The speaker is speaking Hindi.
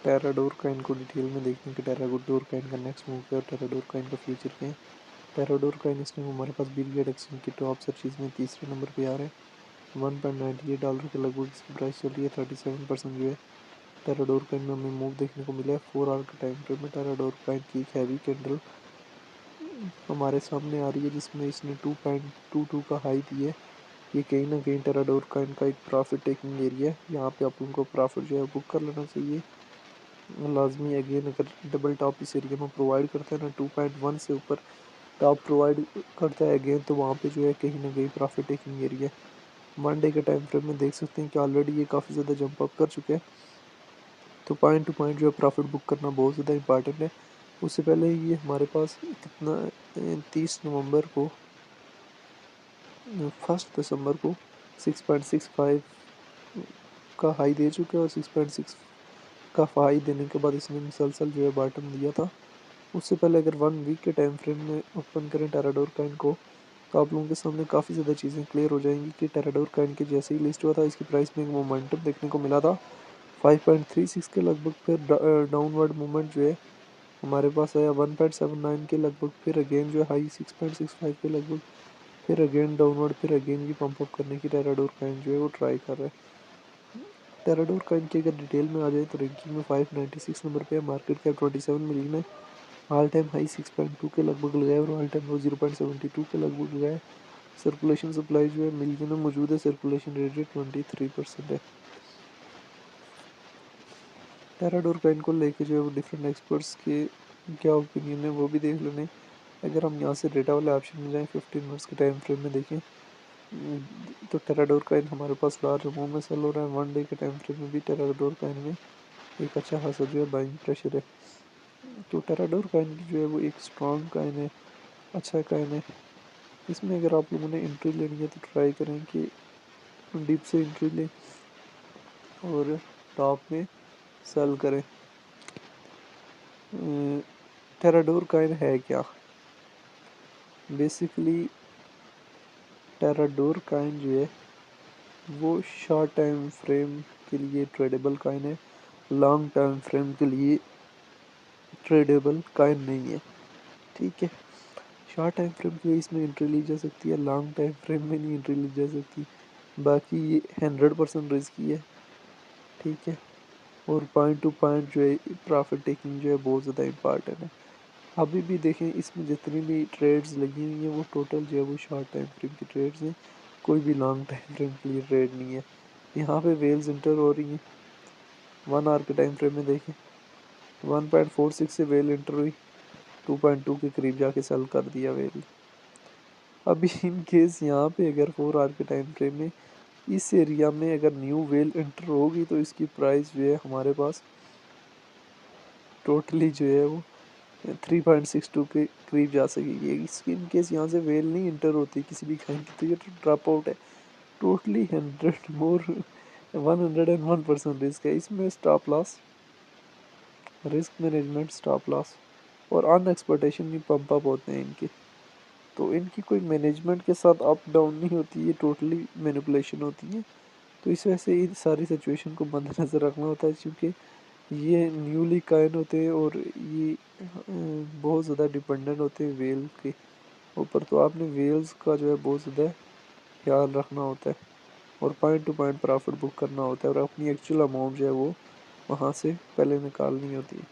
टेराडोर कॉइन को डिटेल में देखते हैं कि टेराडोर कॉइन का नेक्स्ट मूव क्या है और टेराडोर कॉइन का फ्यूचर क्या है। टेराडोर कॉइन इस टाइम हमारे पास बिलगेट एक्सचेंज की टॉप सर्चेज में तीसरे नंबर पे आ रहा है। $1.98 के लगभग इसकी प्राइस चल रही है। 37% जो है टेराडोर कॉइन में हमें मूव देखने को मिला है। 4 आवर के टाइम फ्रेम में टेराडोर कॉइन की एक हैवी कैंडल हमारे सामने आ रही है जिसमें इसने 2.22 का हाई दिया है। ये कहीं ना कहीं टेराडोर कॉइन का एक प्रॉफिट टेकिंग एरिया है। यहाँ पे आप उनको प्रॉफिट जो है बुक कर लेना चाहिए लाजमी। अगेन अगर डबल टॉप इस एरिया में प्रोवाइड करते हैं ना 2.1 से ऊपर टॉप प्रोवाइड करता है अगेन, तो वहाँ पे जो है कहीं ना कहीं प्रॉफिट टेकिंग एरिया है। वन डे के टाइम फ्रेम में देख सकते हैं कि ऑलरेडी ये काफ़ी ज़्यादा जंप अप कर चुके हैं, तो पॉइंट टू पॉइंट जो है प्रॉफिट बुक करना बहुत ज़्यादा इंपॉर्टेंट है। उससे पहले ये हमारे पास कितना 30 नवंबर को 1 दिसंबर को 6.65 का हाई दे चुके हैं और 6.6 का हाई देने के बाद इसने मुसलसल जो है बॉटम दिया था। उससे पहले अगर 1 वीक के टाइम फ्रेम में ओपन करें टेराडोर कॉइन को, तो आप लोगों के सामने काफ़ी ज़्यादा चीज़ें क्लियर हो जाएंगी कि टेराडोर कॉइन के जैसे ही लिस्ट हुआ था इसकी प्राइस में एक मोमेंटम देखने को मिला था 5.36 के लगभग। फिर डाउनवर्ड मूवमेंट जो है हमारे पास आया 1.79 के लगभग। फिर अगेन जो है हाई 6.65 के लगभग। फिर अगेन डाउनवर्ड, फिर अगेन ये पंप अप करने की टेराडोर कॉइन जो है वो ट्राई कर रहा है। टेराडोर कॉइन की अगर डिटेल में आ जाए तो रैंकिंग में 596 नंबर पे है। मार्केट कैप 27 मिलियन है। ऑल टाइम हाई 6.2 के लगभग लगाए और ऑल टाइम लो 0.72 के लगभग लगाए। सर्कुलेशन सप्लाई जो है मिलियन में मौजूद है। सर्कुलेशन रेट 23% है। टेराडोर कॉइन को लेके जो है वो डिफरेंट एक्सपर्ट्स के क्या ओपिनियन है वो भी देख लेने। अगर हम यहाँ से डेटा वाले ऑप्शन में जाएँ 15 मिनट्स के टाइम फ्रेम में देखें तो टेराडोर कॉइन हमारे पास लार्ज अमाउंट में सेल हो रहा है। वन डे के टाइम फ्रेम में भी टेराडोर कॉइन में एक अच्छा खासा जो है बाइंग प्रेशर है। तो टेराडोर कॉइन की जो है वो एक स्ट्रॉन्ग कॉइन है, अच्छा कॉइन है। इसमें अगर आप लोगों ने एंट्री लेनी है तो ट्राई करें कि डीप से एंट्री लें और टॉप में सेल करें। टेराडोर कॉइन है क्या? बेसिकली टेराडोर कॉइन जो है वो शॉर्ट टाइम फ्रेम के लिए ट्रेडेबल कॉइन है, लॉन्ग टाइम फ्रेम के लिए ट्रेडेबल कॉइन नहीं है। ठीक है, शॉर्ट टाइम फ्रेम के लिए इसमें एंट्री ली जा सकती है, लॉन्ग टाइम फ्रेम में नहीं एंट्री ली जा सकती। बाकी ये 100% रिस्की है। ठीक है, और पॉइंट टू पॉइंट जो है प्रॉफिट टेकिंग जो है बहुत ज़्यादा इम्पॉर्टेंट है। अभी भी देखें इसमें जितनी भी ट्रेड्स लगी हुई हैं वो टोटल जो है वो शॉर्ट टाइम फ्रेम की ट्रेड्स हैं, कोई भी लॉन्ग टाइम फ्रेम के लिए ट्रेड नहीं है। यहाँ पे वेल्स इंटर हो रही हैं। 1 आवर के टाइम फ्रेम में देखें 1.46 से वेल इंटर हुई, 2.2 के करीब जाके सेल कर दिया वेल। अभी इन केस यहाँ पे अगर 4 आवर के टाइम फ्रेम में इस एरिया में अगर न्यू वेल इंटर होगी तो इसकी प्राइस जो है हमारे पास टोटली जो है वो 3.62 के करीब जा सकेगी। इसकी इन केस यहाँ से वेल नहीं इंटर होती किसी भी काइंड की तो ये ड्रॉप आउट है टोटली। 101% रिस्क है इसमें। Stop loss, risk management, stop loss और अन एक्सपेक्टेशन भी पंप अप होते हैं इनके। तो इनकी कोई मैनेजमेंट के साथ अप डाउन नहीं होती, ये टोटली मैनिपुलेशन होती है। तो इस वजह से इन सारी सिचुएशन को मद्देनज़र रखना होता है क्योंकि ये न्यूली कायन होते हैं और ये बहुत ज़्यादा डिपेंडेंट होते हैं वेल के ऊपर। तो आपने वेल्स का जो है बहुत ज़्यादा ख्याल रखना होता है और point two point profit book करना होता है और अपनी एक्चुअल अमाउंट जो है वो वहाँ से पहले निकालनी होती है।